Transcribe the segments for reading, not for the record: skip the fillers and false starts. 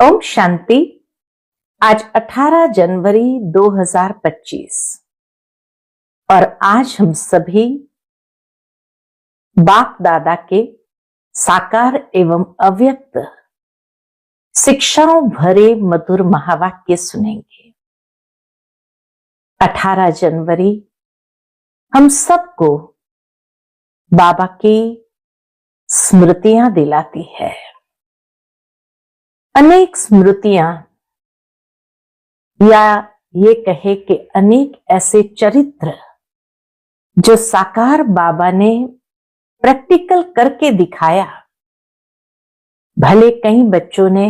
ओम शांति। आज 18 जनवरी 2025 और आज हम सभी बाप दादा के साकार एवं अव्यक्त शिक्षाओं भरे मधुर महावाक्य सुनेंगे। 18 जनवरी हम सबको बाबा की स्मृतियां दिलाती है। अनेक स्मृतियां या ये कहे कि अनेक ऐसे चरित्र जो साकार बाबा ने प्रैक्टिकल करके दिखाया। भले कई बच्चों ने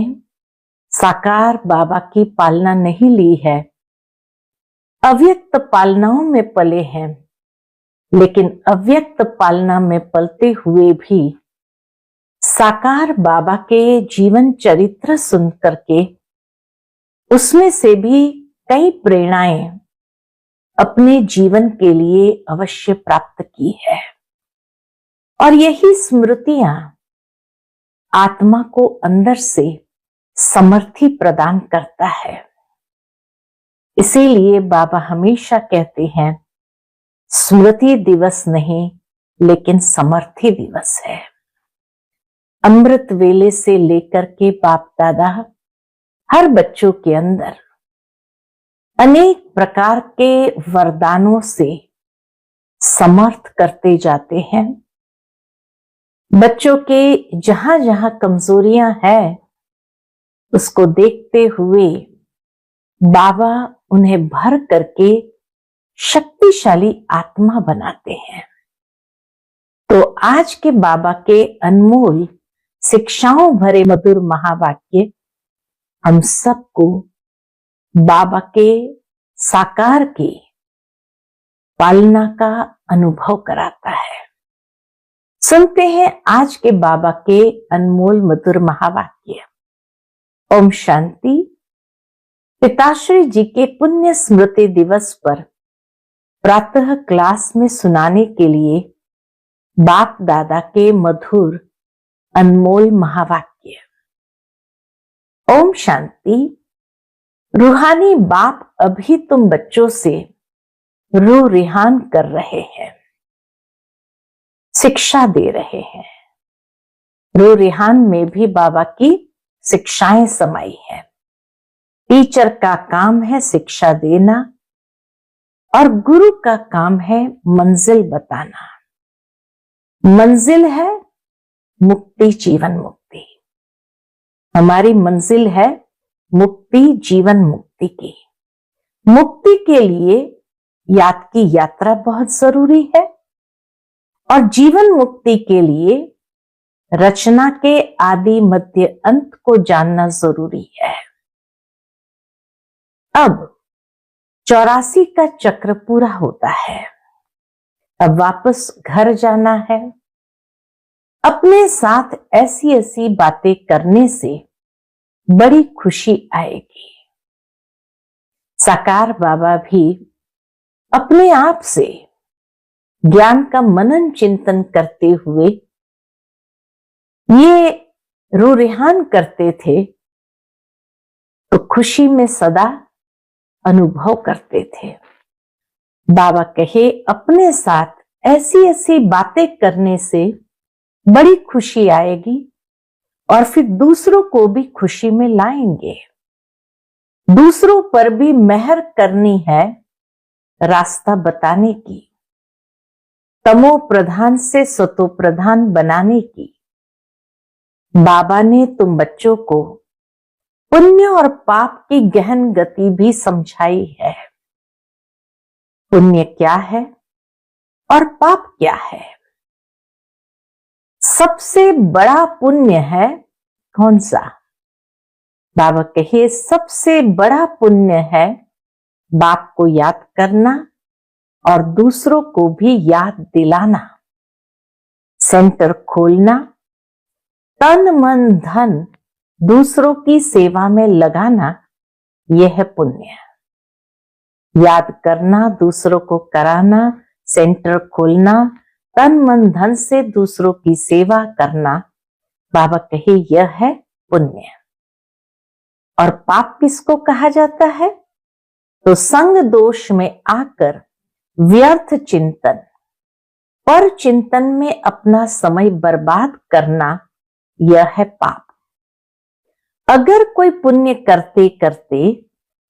साकार बाबा की पालना नहीं ली है, अव्यक्त पालनाओं में पले हैं, लेकिन अव्यक्त पालना में पलते हुए भी साकार बाबा के जीवन चरित्र सुन करके उसमें से भी कई प्रेरणाएं अपने जीवन के लिए अवश्य प्राप्त की है। और यही स्मृतियां आत्मा को अंदर से समर्थी प्रदान करता है। इसीलिए बाबा हमेशा कहते हैं, स्मृति दिवस नहीं लेकिन समर्थी दिवस है। अमृत वेले से लेकर के बाप दादा हर बच्चों के अंदर अनेक प्रकार के वरदानों से समर्थ करते जाते हैं। बच्चों के जहां जहां कमजोरियां हैं उसको देखते हुए बाबा उन्हें भर करके शक्तिशाली आत्मा बनाते हैं। तो आज के बाबा के अनमोल शिक्षाओं भरे मधुर महावाक्य हम सबको बाबा के साकार की पालना का अनुभव कराता है। सुनते हैं आज के बाबा के अनमोल मधुर महावाक्य। ओम शांति। पिताश्री जी के पुण्य स्मृति दिवस पर प्रातः क्लास में सुनाने के लिए बाप दादा के मधुर अनमोल महावाक्य। ओम शांति। रूहानी बाप अभी तुम बच्चों से रूह रिहान कर रहे हैं, शिक्षा दे रहे हैं। रूह रिहान में भी बाबा की शिक्षाएं समाई है। टीचर का काम है शिक्षा देना और गुरु का काम है मंजिल बताना। मंजिल है मुक्ति, जीवन मुक्ति। हमारी मंजिल है मुक्ति, जीवन मुक्ति की। मुक्ति के लिए याद की यात्रा बहुत जरूरी है और जीवन मुक्ति के लिए रचना के आदि मध्य अंत को जानना जरूरी है। अब 84 का चक्र पूरा होता है। अब वापस घर जाना है। अपने साथ ऐसी ऐसी बातें करने से बड़ी खुशी आएगी। साकार बाबा भी अपने आप से ज्ञान का मनन चिंतन करते हुए ये रूह रिहान करते थे, तो खुशी में सदा अनुभव करते थे। बाबा कहे, अपने साथ ऐसी ऐसी बातें करने से बड़ी खुशी आएगी और फिर दूसरों को भी खुशी में लाएंगे। दूसरों पर भी मेहर करनी है, रास्ता बताने की, तमो प्रधान से सतो प्रधान बनाने की। बाबा ने तुम बच्चों को पुण्य और पाप की गहन गति भी समझाई है। पुण्य क्या है और पाप क्या है। सबसे बड़ा पुण्य है कौन सा? बाबा कहे, सबसे बड़ा पुण्य है बाप को याद करना और दूसरों को भी याद दिलाना। सेंटर खोलना, तन मन धन दूसरों की सेवा में लगाना, यह है पुण्य। याद करना, दूसरों को कराना, सेंटर खोलना, तन मन धन से दूसरों की सेवा करना, बाबा कहे यह है पुण्य। और पाप किसको कहा जाता है? तो संग दोष में आकर व्यर्थ चिंतन, पर चिंतन में अपना समय बर्बाद करना, यह है पाप। अगर कोई पुण्य करते करते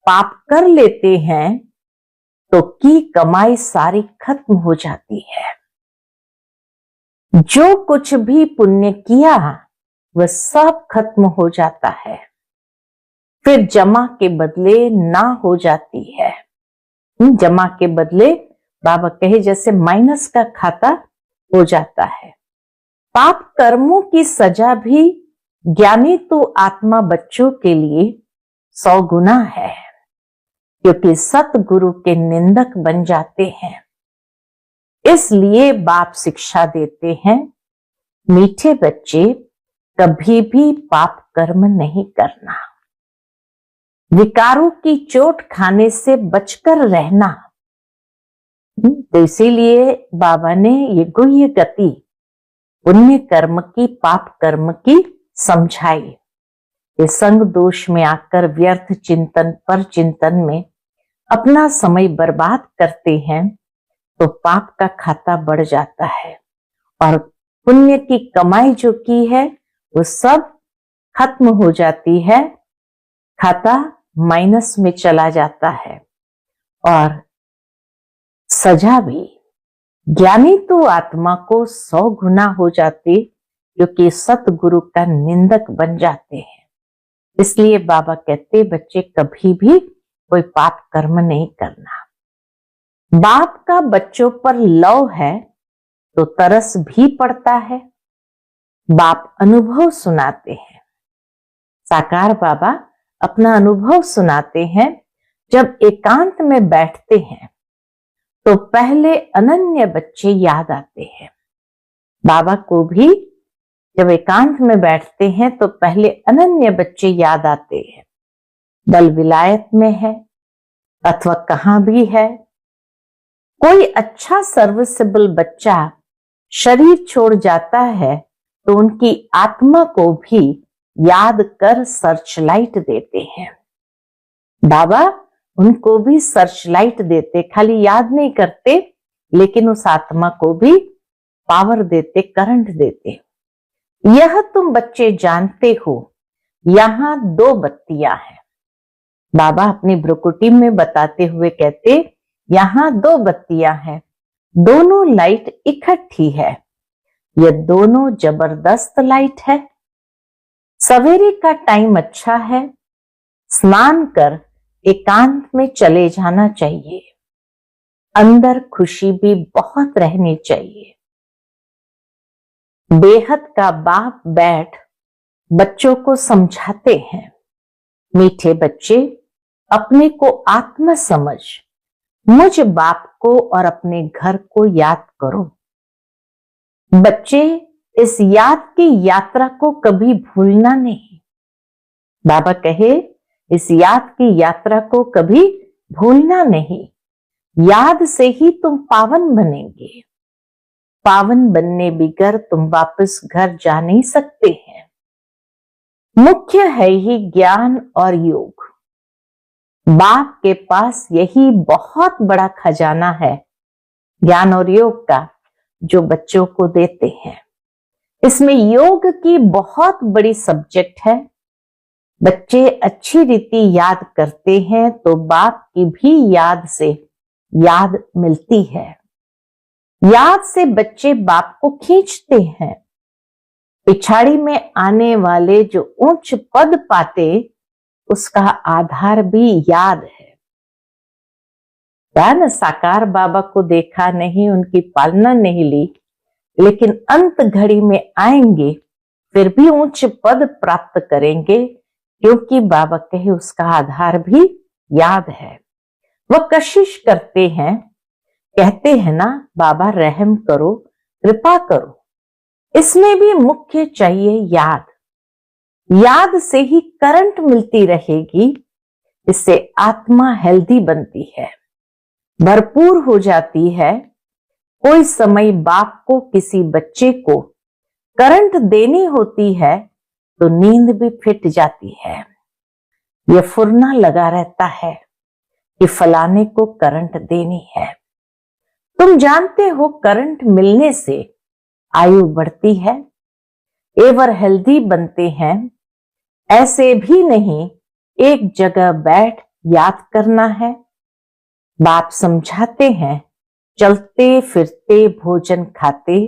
पाप कर लेते हैं तो की कमाई सारी खत्म हो जाती है। जो कुछ भी पुण्य किया वह सब खत्म हो जाता है, फिर जमा के बदले ना हो जाती है। जमा के बदले बाबा कहे जैसे माइनस का खाता हो जाता है। पाप कर्मों की सजा भी ज्ञानी तो आत्मा बच्चों के लिए 100 गुना है, क्योंकि सतगुरु के निंदक बन जाते हैं। इसलिए बाप शिक्षा देते हैं, मीठे बच्चे कभी भी पाप कर्म नहीं करना, विकारों की चोट खाने से बचकर रहना। तो इसीलिए बाबा ने ये गुह्य गति पुण्य कर्म की पाप कर्म की समझाई। ये संग दोष में आकर व्यर्थ चिंतन पर चिंतन में अपना समय बर्बाद करते हैं तो पाप का खाता बढ़ जाता है और पुण्य की कमाई जो की है वो सब खत्म हो जाती है, खाता माइनस में चला जाता है और सजा भी ज्ञानी तो आत्मा को 100 गुना हो जाती, क्योंकि सतगुरु का निंदक बन जाते हैं। इसलिए बाबा कहते बच्चे कभी भी कोई पाप कर्म नहीं करना। बाप का बच्चों पर लव है तो तरस भी पड़ता है। बाप अनुभव सुनाते हैं, साकार बाबा अपना अनुभव सुनाते हैं। जब एकांत में बैठते हैं तो पहले अनन्य बच्चे याद आते हैं। बाबा को भी जब एकांत में बैठते हैं तो पहले अनन्य बच्चे याद आते हैं। बल विलायत में है अथवा कहां भी है, कोई अच्छा सर्विसेबल बच्चा शरीर छोड़ जाता है तो उनकी आत्मा को भी याद कर सर्चलाइट देते हैं। बाबा उनको भी सर्चलाइट देते, खाली याद नहीं करते लेकिन उस आत्मा को भी पावर देते, करंट देते। यह तुम बच्चे जानते हो, यहां 2 बत्तियां हैं। बाबा अपनी भ्रुकुटी में बताते हुए कहते यहां 2 बत्तियां हैं, दोनों लाइट इकट्ठी है। ये दोनों जबरदस्त लाइट है। सवेरे का टाइम अच्छा है, स्नान कर एकांत में चले जाना चाहिए। अंदर खुशी भी बहुत रहनी चाहिए। बेहद का बाप बैठ बच्चों को समझाते हैं, मीठे बच्चे अपने को आत्मा समझ, मुझ बाप को और अपने घर को याद करो। बच्चे इस याद की यात्रा को कभी भूलना नहीं। बाबा कहे इस याद की यात्रा को कभी भूलना नहीं। याद से ही तुम पावन बनेंगे। पावन बनने बिगर तुम वापस घर जा नहीं सकते हैं। मुख्य है ही ज्ञान और योग। बाप के पास यही बहुत बड़ा खजाना है, ज्ञान और योग का, जो बच्चों को देते हैं। इसमें योग की बहुत बड़ी सब्जेक्ट है। बच्चे अच्छी रीति याद करते हैं तो बाप की भी याद से याद मिलती है। याद से बच्चे बाप को खींचते हैं। पिछाड़ी में आने वाले जो उच्च पद पाते उसका आधार भी याद है। न साकार बाबा को देखा नहीं, उनकी पालना नहीं ली, लेकिन अंत घड़ी में आएंगे फिर भी उच्च पद प्राप्त करेंगे, क्योंकि बाबा कहे उसका आधार भी याद है। वह कशिश करते हैं, कहते हैं ना बाबा रहम करो, कृपा करो। इसमें भी मुख्य चाहिए याद। याद से ही करंट मिलती रहेगी, इससे आत्मा हेल्दी बनती है, भरपूर हो जाती है। कोई समय बाप को किसी बच्चे को करंट देनी होती है तो नींद भी फिट जाती है। ये फुरना लगा रहता है कि फलाने को करंट देनी है। तुम जानते हो करंट मिलने से आयु बढ़ती है, एवर हेल्दी बनते हैं। ऐसे भी नहीं एक जगह बैठ याद करना है। बाप समझाते हैं, चलते फिरते भोजन खाते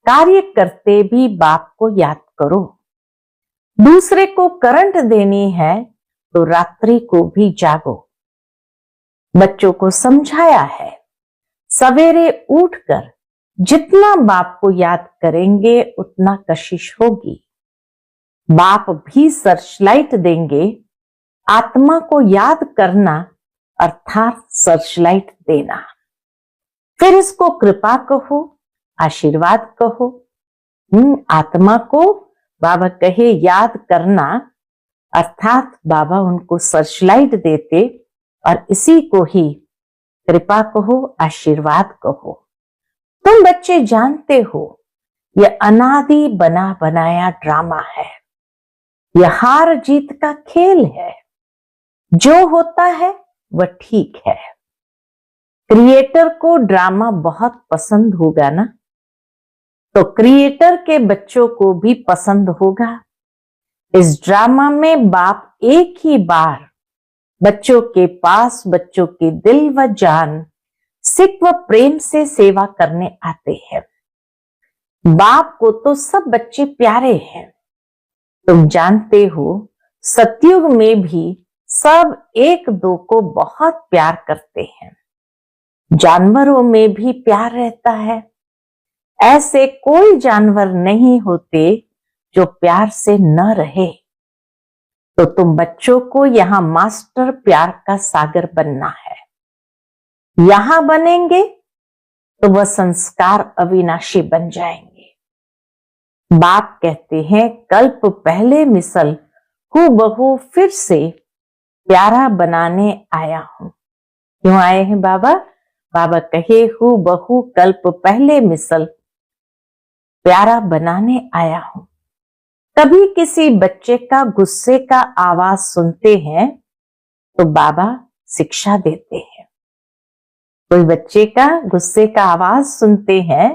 कार्य करते भी बाप को याद करो। दूसरे को करंट देनी है तो रात्रि को भी जागो। बच्चों को समझाया है, सवेरे उठकर जितना बाप को याद करेंगे उतना कशिश होगी। बाप भी सर्चलाइट देंगे, आत्मा को याद करना अर्थात सर्चलाइट देना। फिर इसको कृपा कहो, आशीर्वाद कहो। आत्मा को बाबा कहे याद करना अर्थात बाबा उनको सर्चलाइट देते और इसी को ही कृपा कहो, आशीर्वाद कहो। तुम बच्चे जानते हो यह अनादि बना बनाया ड्रामा है, यह हार जीत का खेल है। जो होता है वह ठीक है। क्रिएटर को ड्रामा बहुत पसंद होगा ना, तो क्रिएटर के बच्चों को भी पसंद होगा। इस ड्रामा में बाप एक ही बार बच्चों के पास बच्चों के दिल व जान सिक व प्रेम से सेवा करने आते हैं। बाप को तो सब बच्चे प्यारे हैं। तुम जानते हो सतयुग में भी सब एक दो को बहुत प्यार करते हैं। जानवरों में भी प्यार रहता है। ऐसे कोई जानवर नहीं होते जो प्यार से न रहे। तो तुम बच्चों को यहां मास्टर प्यार का सागर बनना है। यहां बनेंगे तो वह संस्कार अविनाशी बन जाएंगे। बाप कहते हैं कल्प पहले मिसल हूबहू फिर से प्यारा बनाने आया हूं। क्यों आए हैं बाबा? बाबा कहे हूबहू कल्प पहले मिसल प्यारा बनाने आया हूं। कभी किसी बच्चे का गुस्से का आवाज सुनते हैं तो बाबा शिक्षा देते हैं। कोई बच्चे का गुस्से का आवाज सुनते हैं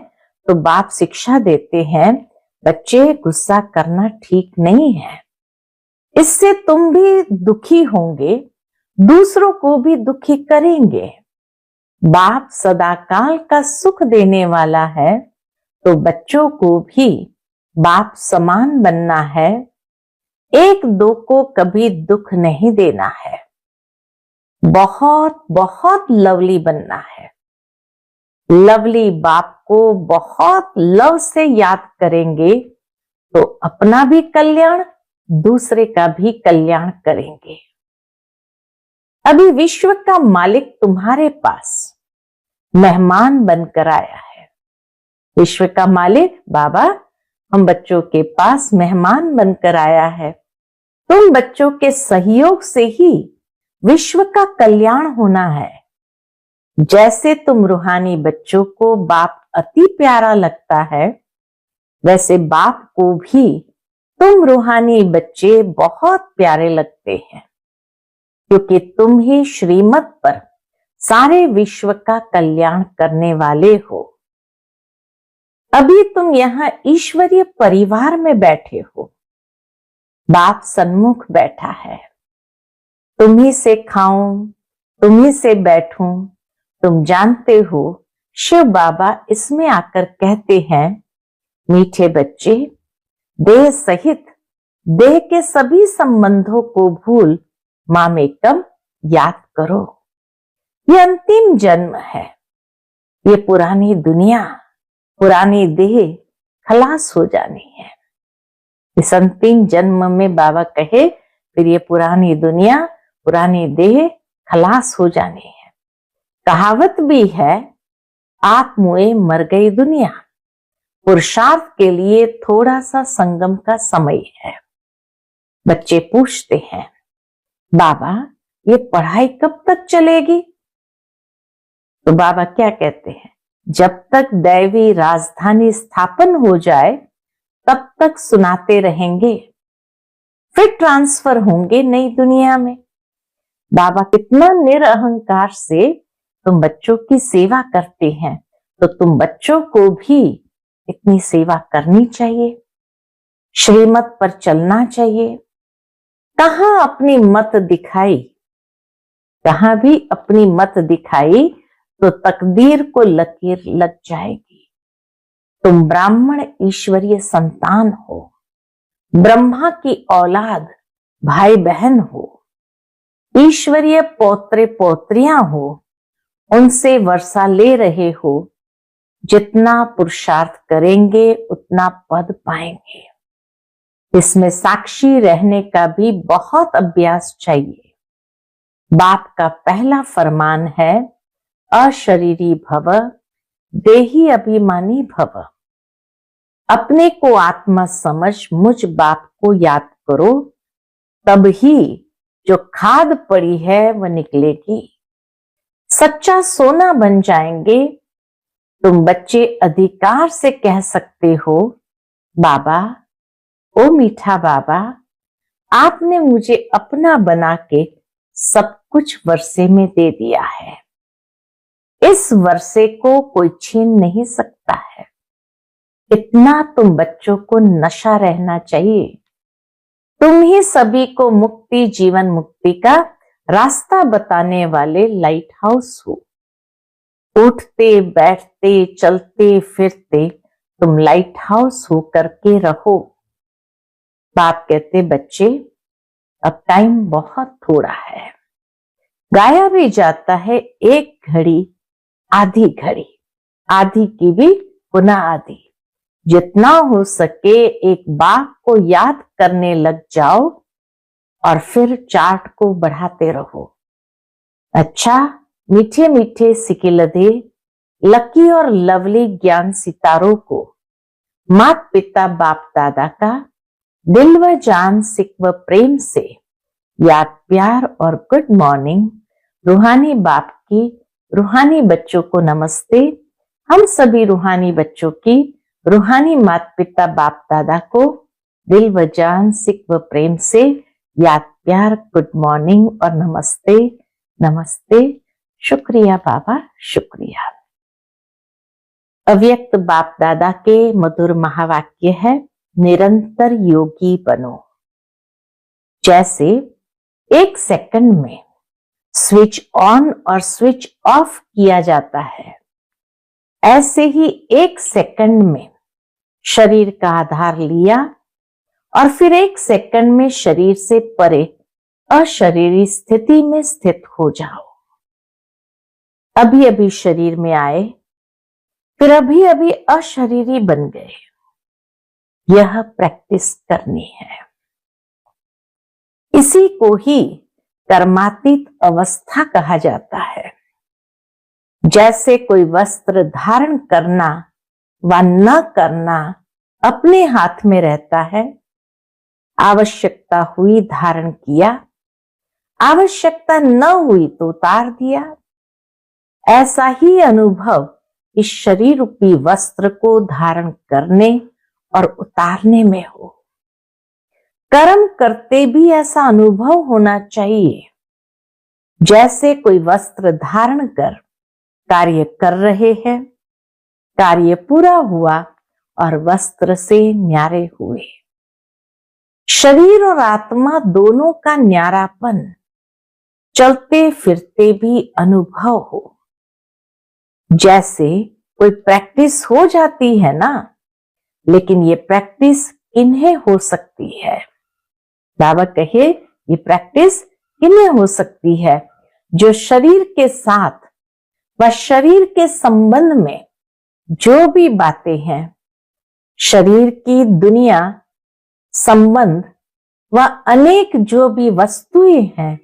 तो बाप शिक्षा देते हैं, बच्चे गुस्सा करना ठीक नहीं है। इससे तुम भी दुखी होंगे, दूसरों को भी दुखी करेंगे। बाप सदाकाल का सुख देने वाला है, तो बच्चों को भी बाप समान बनना है। एक दो को कभी दुख नहीं देना है। बहुत बहुत लवली बनना है। लवली बाप को बहुत लव से याद करेंगे तो अपना भी कल्याण, दूसरे का भी कल्याण करेंगे। अभी विश्व का मालिक तुम्हारे पास मेहमान बनकर आया है। विश्व का मालिक बाबा हम बच्चों के पास मेहमान बनकर आया है। तुम बच्चों के सहयोग से ही विश्व का कल्याण होना है। जैसे तुम रूहानी बच्चों को बाप अति प्यारा लगता है, वैसे बाप को भी तुम रूहानी बच्चे बहुत प्यारे लगते हैं, क्योंकि तुम ही श्रीमत पर सारे विश्व का कल्याण करने वाले हो। अभी तुम यहां ईश्वरीय परिवार में बैठे हो। बाप सन्मुख बैठा है। तुम्ही से खाऊं, तुम्ही से बैठूं। तुम जानते हो शिव बाबा इसमें आकर कहते हैं, मीठे बच्चे, देह सहित देह के सभी संबंधों को भूल मामेकम याद करो। ये अंतिम जन्म है। ये पुरानी दुनिया, पुरानी देह खलास हो जानी है। इस अंतिम जन्म में बाबा कहे फिर ये पुरानी दुनिया, पुरानी देह खलास हो जानी है। कहावत भी है, आप मुए मर गई दुनिया। पुरुषार्थ के लिए थोड़ा सा संगम का समय है। बच्चे पूछते हैं, बाबा ये पढ़ाई कब तक चलेगी? तो बाबा क्या कहते हैं, जब तक दैवी राजधानी स्थापन हो जाए तब तक सुनाते रहेंगे। फिर ट्रांसफर होंगे नई दुनिया में। बाबा कितना निरअहंकार से तुम बच्चों की सेवा करते हैं, तो तुम बच्चों को भी इतनी सेवा करनी चाहिए, श्रीमत पर चलना चाहिए। कहां अपनी मत दिखाई, कहां भी अपनी मत दिखाई तो तकदीर को लकीर लग जाएगी। तुम ब्राह्मण ईश्वरीय संतान हो, ब्रह्मा की औलाद भाई बहन हो, ईश्वरीय पौत्रे पौत्रियां हो, उनसे वर्षा ले रहे हो। जितना पुरुषार्थ करेंगे उतना पद पाएंगे। इसमें साक्षी रहने का भी बहुत अभ्यास चाहिए। बाप का पहला फरमान है, अशरीरी भव देही अभिमानी भव। अपने को आत्मा समझ मुझ बाप को याद करो, तब ही जो खाद पड़ी है वह निकलेगी। सच्चा सोना बन जाएंगे। तुम बच्चे अधिकार से कह सकते हो, बाबा, ओ मीठा बाबा, आपने मुझे अपना बना के सब कुछ वर्षे में दे दिया है। इस वर्षे को कोई छीन नहीं सकता है। इतना तुम बच्चों को नशा रहना चाहिए। तुम ही सभी को मुक्ति, जीवन मुक्ति का रास्ता बताने वाले लाइट हाउस हो। उठते बैठते चलते फिरते तुम लाइट हाउस हो करके रहो। बाप कहते, बच्चे अब टाइम बहुत थोड़ा है। गाया भी जाता है, एक घड़ी आधी घड़ी, आधी की भी पुनः आधी। जितना हो सके एक बाप को याद करने लग जाओ और फिर चार्ट को बढ़ाते रहो। अच्छा, मीठे मीठे सिकिलधे लकी और लवली ज्ञान सितारों को मात पिता बाप दादा का दिल व जान सिक व प्रेम से याद, प्यार और गुड मॉर्निंग। रूहानी बाप की रूहानी बच्चों को नमस्ते। हम सभी रूहानी बच्चों की रूहानी मात पिता बाप दादा को दिल व जान सिक व प्रेम से याद, प्यार, गुड मॉर्निंग और नमस्ते। नमस्ते। शुक्रिया बाबा, शुक्रिया। अव्यक्त बाप दादा के मधुर महावाक्य है, निरंतर योगी बनो। जैसे एक सेकंड में स्विच ऑन और स्विच ऑफ किया जाता है, ऐसे ही एक सेकंड में शरीर का आधार लिया और फिर एक सेकंड में शरीर से परे अशरीरी स्थिति में स्थित हो जाओ। अभी अभी शरीर में आए, फिर अभी अभी अशरीरी बन गए। यह प्रैक्टिस करनी है। इसी को ही कर्मातीत अवस्था कहा जाता है। जैसे कोई वस्त्र धारण करना व न करना अपने हाथ में रहता है। आवश्यकता हुई धारण किया, आवश्यकता न हुई तो उतार दिया। ऐसा ही अनुभव इस शरीर रूपी वस्त्र को धारण करने और उतारने में हो। कर्म करते भी ऐसा अनुभव होना चाहिए, जैसे कोई वस्त्र धारण कर कार्य कर रहे हैं, कार्य पूरा हुआ और वस्त्र से न्यारे हुए। शरीर और आत्मा दोनों का न्यारापन चलते फिरते भी अनुभव हो। जैसे कोई प्रैक्टिस हो जाती है ना, लेकिन ये प्रैक्टिस किन्हें हो सकती है? बाबा कहे, ये प्रैक्टिस किन्हें हो सकती है? जो शरीर के साथ व शरीर के संबंध में जो भी बातें हैं, शरीर की दुनिया, संबंध व अनेक जो भी वस्तुएं हैं,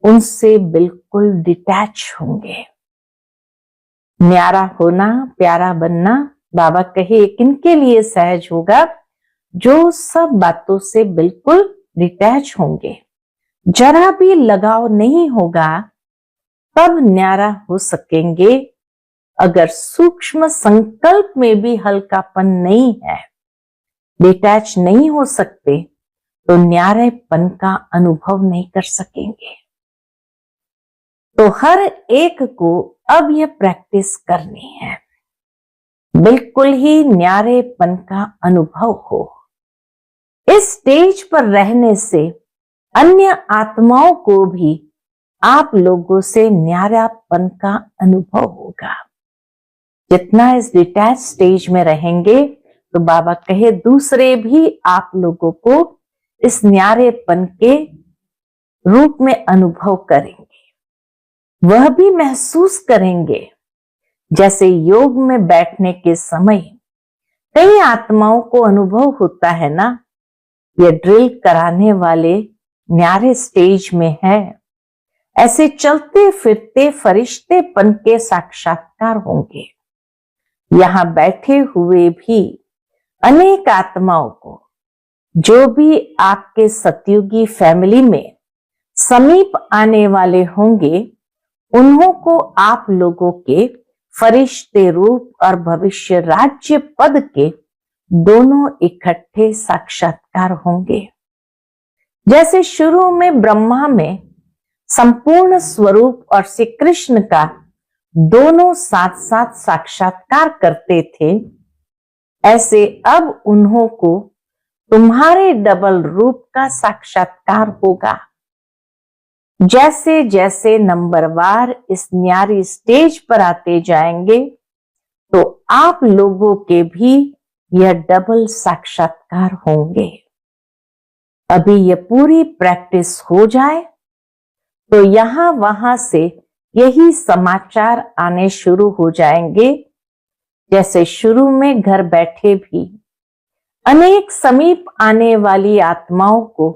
उनसे बिल्कुल डिटैच होंगे। न्यारा होना, प्यारा बनना, बाबा कहे किनके लिए सहज होगा? जो सब बातों से बिल्कुल डिटैच होंगे, जरा भी लगाव नहीं होगा, तब न्यारा हो सकेंगे। अगर सूक्ष्म संकल्प में भी हल्कापन नहीं है, डिटैच नहीं हो सकते, तो न्यारेपन का अनुभव नहीं कर सकेंगे। तो हर एक को अब यह प्रैक्टिस करनी है, बिल्कुल ही न्यारेपन का अनुभव हो। इस स्टेज पर रहने से अन्य आत्माओं को भी आप लोगों से न्यारापन का अनुभव होगा। जितना इस डिटैच स्टेज में रहेंगे तो बाबा कहे दूसरे भी आप लोगों को इस न्यारेपन के रूप में अनुभव करेंगे। वह भी महसूस करेंगे जैसे योग में बैठने के समय कई आत्माओं को अनुभव होता है ना, ये ड्रिल कराने वाले न्यारे स्टेज में है, ऐसे चलते फिरते फरिश्तेपन के साक्षात्कार होंगे। यहां बैठे हुए भी अनेक आत्माओं को, जो भी आपके सतयुगी फैमिली में समीप आने वाले होंगे, उन्हों को आप लोगों के फरिश्ते रूप और भविष्य राज्य पद के दोनों इकट्ठे साक्षात्कार होंगे। जैसे शुरू में ब्रह्मा में संपूर्ण स्वरूप और श्री कृष्ण का दोनों साथ साथ साक्षात्कार करते थे, ऐसे अब उन्हों को तुम्हारे डबल रूप का साक्षात्कार होगा। जैसे जैसे नंबरवार इस न्यारी स्टेज पर आते जाएंगे तो आप लोगों के भी यह डबल साक्षात्कार होंगे। अभी यह पूरी प्रैक्टिस हो जाए तो यहां वहां से यही समाचार आने शुरू हो जाएंगे। जैसे शुरू में घर बैठे भी अनेक समीप आने वाली आत्माओं को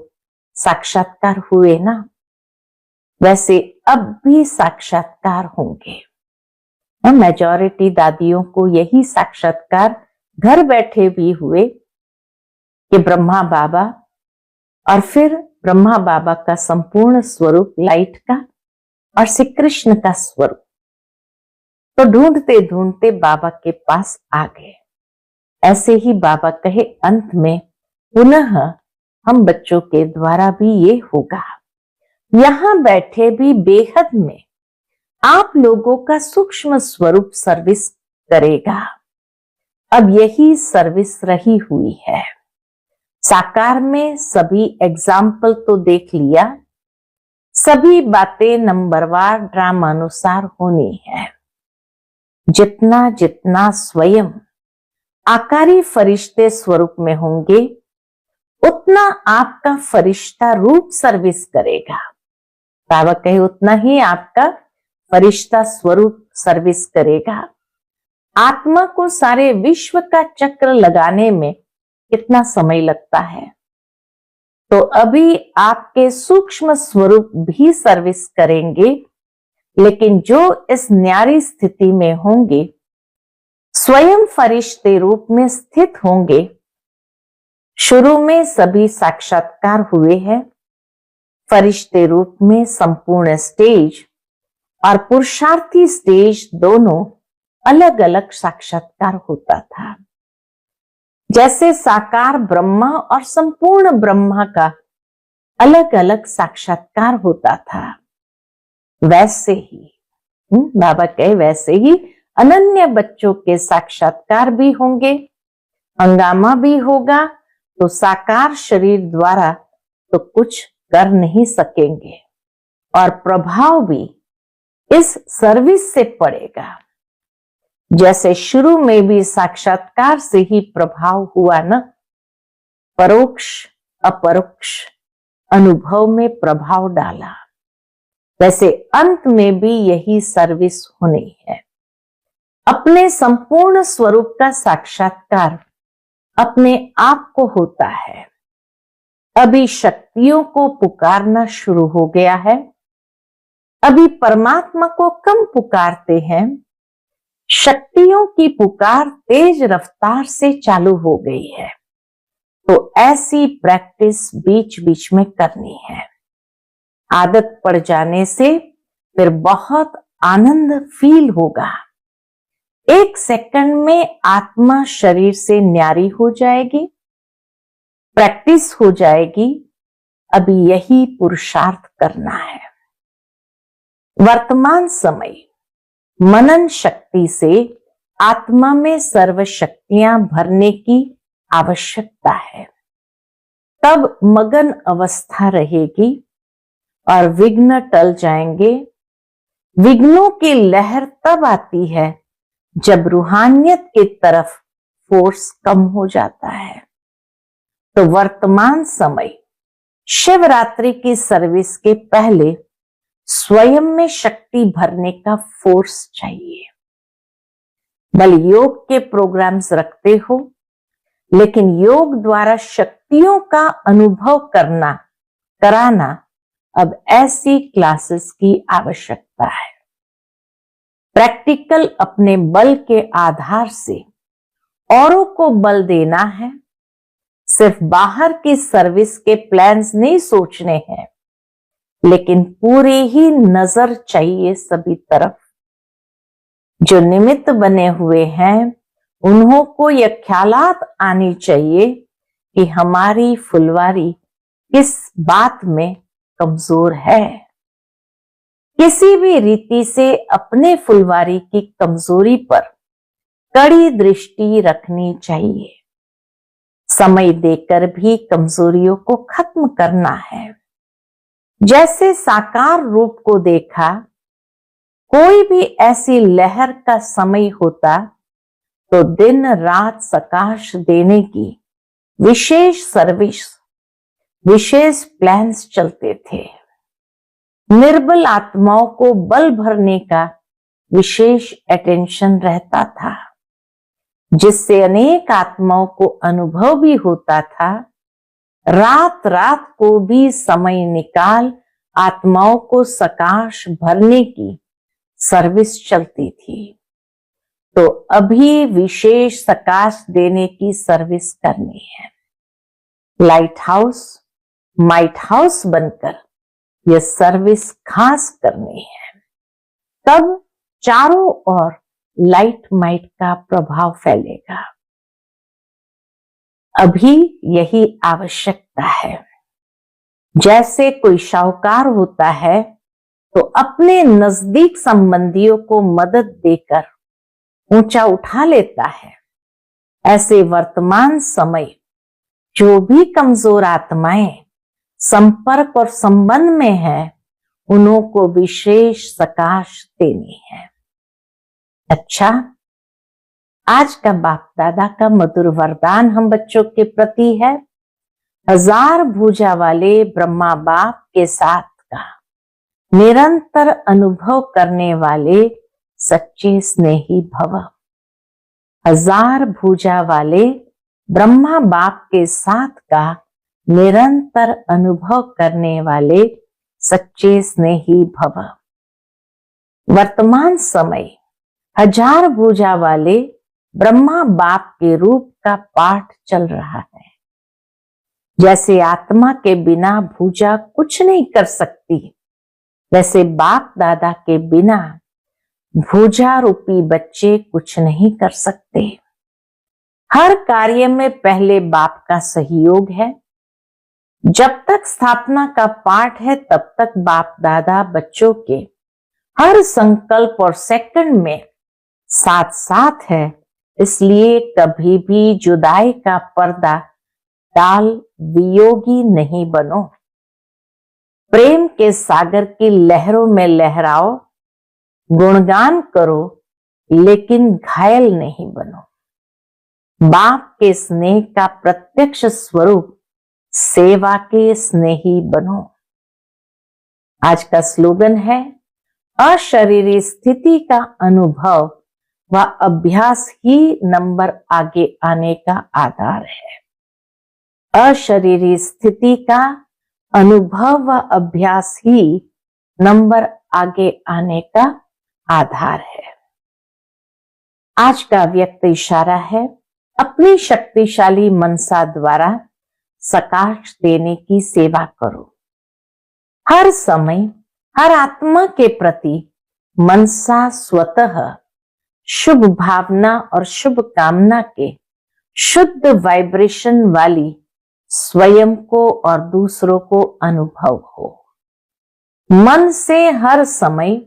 साक्षात्कार हुए ना, वैसे अब भी साक्षात्कार होंगे। मेजॉरिटी दादियों को यही साक्षात्कार घर बैठे भी हुए कि ब्रह्मा बाबा और फिर ब्रह्मा बाबा का संपूर्ण स्वरूप लाइट का और श्री कृष्ण का स्वरूप, तो ढूंढते ढूंढते बाबा के पास आ गए। ऐसे ही बाबा कहे अंत में पुनः हम बच्चों के द्वारा भी ये होगा। यहां बैठे भी बेहद में आप लोगों का सूक्ष्म स्वरूप सर्विस करेगा। अब यही सर्विस रही हुई है। साकार में सभी एग्जाम्पल तो देख लिया, सभी बातें नंबरवार ड्रामानुसार होनी है। जितना जितना स्वयं आकारी फरिश्ते स्वरूप में होंगे, उतना आपका फरिश्ता रूप सर्विस करेगा। बाबा कहे उतना ही आपका फरिश्ता स्वरूप सर्विस करेगा। आत्मा को सारे विश्व का चक्र लगाने में कितना समय लगता है, तो अभी आपके सूक्ष्म स्वरूप भी सर्विस करेंगे। लेकिन जो इस न्यारी स्थिति में होंगे, स्वयं फरिश्ते रूप में स्थित होंगे। शुरू में सभी साक्षात्कार हुए हैं। फरिश्ते रूप में संपूर्ण स्टेज और पुरुषार्थी स्टेज दोनों अलग अलग साक्षात्कार होता था। जैसे साकार ब्रह्मा और संपूर्ण ब्रह्मा का अलग अलग साक्षात्कार होता था, वैसे ही बाबा कहे वैसे ही अनन्य बच्चों के साक्षात्कार भी होंगे। हंगामा भी होगा तो साकार शरीर द्वारा तो कुछ कर नहीं सकेंगे और प्रभाव भी इस सर्विस से पड़ेगा। जैसे शुरू में भी साक्षात्कार से ही प्रभाव हुआ न, परोक्ष अपरोक्ष अनुभव में प्रभाव डाला, वैसे अंत में भी यही सर्विस होनी है। अपने संपूर्ण स्वरूप का साक्षात्कार अपने आप को होता है। अभी शक्तियों को पुकारना शुरू हो गया है। अभी परमात्मा को कम पुकारते हैं, शक्तियों की पुकार तेज रफ्तार से चालू हो गई है। तो ऐसी प्रैक्टिस बीच बीच में करनी है। आदत पड़ जाने से फिर बहुत आनंद फील होगा। 1 सेकंड में आत्मा शरीर से न्यारी हो जाएगी। प्रैक्टिस हो जाएगी। अभी यही पुरुषार्थ करना है। वर्तमान समय मनन शक्ति से आत्मा में सर्व शक्तियां भरने की आवश्यकता है। तब मगन अवस्था रहेगी और विघ्न टल जाएंगे। विघ्नों की लहर तब आती है जब रूहानियत की तरफ फोर्स कम हो जाता है। तो वर्तमान समय शिवरात्रि की सर्विस के पहले स्वयं में शक्ति भरने का फोर्स चाहिए। भले योग के प्रोग्राम्स रखते हो, लेकिन योग द्वारा शक्तियों का अनुभव कराना अब ऐसी क्लासेस की आवश्यकता है। प्रैक्टिकल अपने बल के आधार से औरों को बल देना है। सिर्फ बाहर की सर्विस के प्लान्स नहीं सोचने हैं, लेकिन पूरी ही नजर चाहिए सभी तरफ। जो निमित्त बने हुए हैं उन्हों को यह ख्यालात आनी चाहिए कि हमारी फुलवारी किस बात में कमजोर है। किसी भी रीति से अपने फुलवारी की कमजोरी पर कड़ी दृष्टि रखनी चाहिए। समय देकर भी कमजोरियों को खत्म करना है। जैसे साकार रूप को देखा, कोई भी ऐसी लहर का समय होता तो दिन रात सकाश देने की विशेष सर्विस, विशेष प्लान्स चलते थे। निर्बल आत्माओं को बल भरने का विशेष अटेंशन रहता था, जिससे अनेक आत्माओं को अनुभव भी होता था। रात रात को भी समय निकाल आत्माओं को सकाश भरने की सर्विस चलती थी। तो अभी विशेष सकाश देने की सर्विस करनी है। लाइट हाउस, माइट हाउस बनकर यह सर्विस खास करनी है। तब चारों ओर लाइट माइट का प्रभाव फैलेगा। अभी यही आवश्यकता है। जैसे कोई शाहूकार होता है तो अपने नजदीक संबंधियों को मदद देकर ऊंचा उठा लेता है, ऐसे वर्तमान समय जो भी कमजोर आत्माएं संपर्क और संबंध में है, उन्हों को विशेष सकाश देनी है। अच्छा, आज का बाप दादा का मधुर वरदान हम बच्चों के प्रति है। 1000 भुजा वाले ब्रह्मा बाप के साथ का निरंतर अनुभव करने वाले सच्चे स्नेही भव। 1000 भुजा वाले ब्रह्मा बाप के साथ का निरंतर अनुभव करने वाले सच्चे स्नेही भव। वर्तमान समय 1000 भुजा वाले ब्रह्मा बाप के रूप का पाठ चल रहा है। जैसे आत्मा के बिना भुजा कुछ नहीं कर सकती, वैसे बाप दादा के बिना भुजा रूपी बच्चे कुछ नहीं कर सकते। हर कार्य में पहले बाप का सहयोग है। जब तक स्थापना का पाठ है, तब तक बाप दादा बच्चों के हर संकल्प और सेकंड में साथ साथ है। इसलिए कभी भी जुदाई का पर्दा डाल वियोगी नहीं बनो। प्रेम के सागर की लहरों में लहराओ, गुणगान करो, लेकिन घायल नहीं बनो। बाप के स्नेह का प्रत्यक्ष स्वरूप सेवा के स्नेही बनो। आज का स्लोगन है, अशरीरी स्थिति का अनुभव व अभ्यास ही नंबर आगे आने का आधार है। अशरीरी स्थिति का अनुभव व अभ्यास ही नंबर आगे आने का आधार है। आज का व्यक्त इशारा है, अपनी शक्तिशाली मनसा द्वारा सकाश देने की सेवा करो। हर समय हर आत्मा के प्रति मनसा स्वतः शुभ भावना और शुभ कामना के शुद्ध वाइब्रेशन वाली स्वयं को और दूसरों को अनुभव हो। मन से हर समय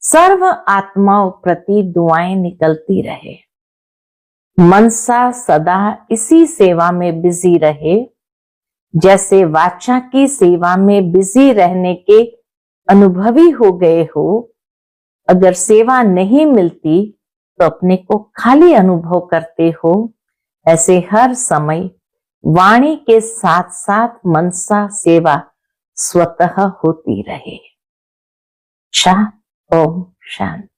सर्व आत्माओं प्रति दुआएं निकलती रहे। मनसा सदा इसी सेवा में बिजी रहे, जैसे वाचा की सेवा में बिजी रहने के अनुभवी हो गए हो। अगर सेवा नहीं मिलती तो अपने को खाली अनुभव करते हो। ऐसे हर समय वाणी के साथ साथ मनसा सेवा स्वतः होती रहे। ओम शांति।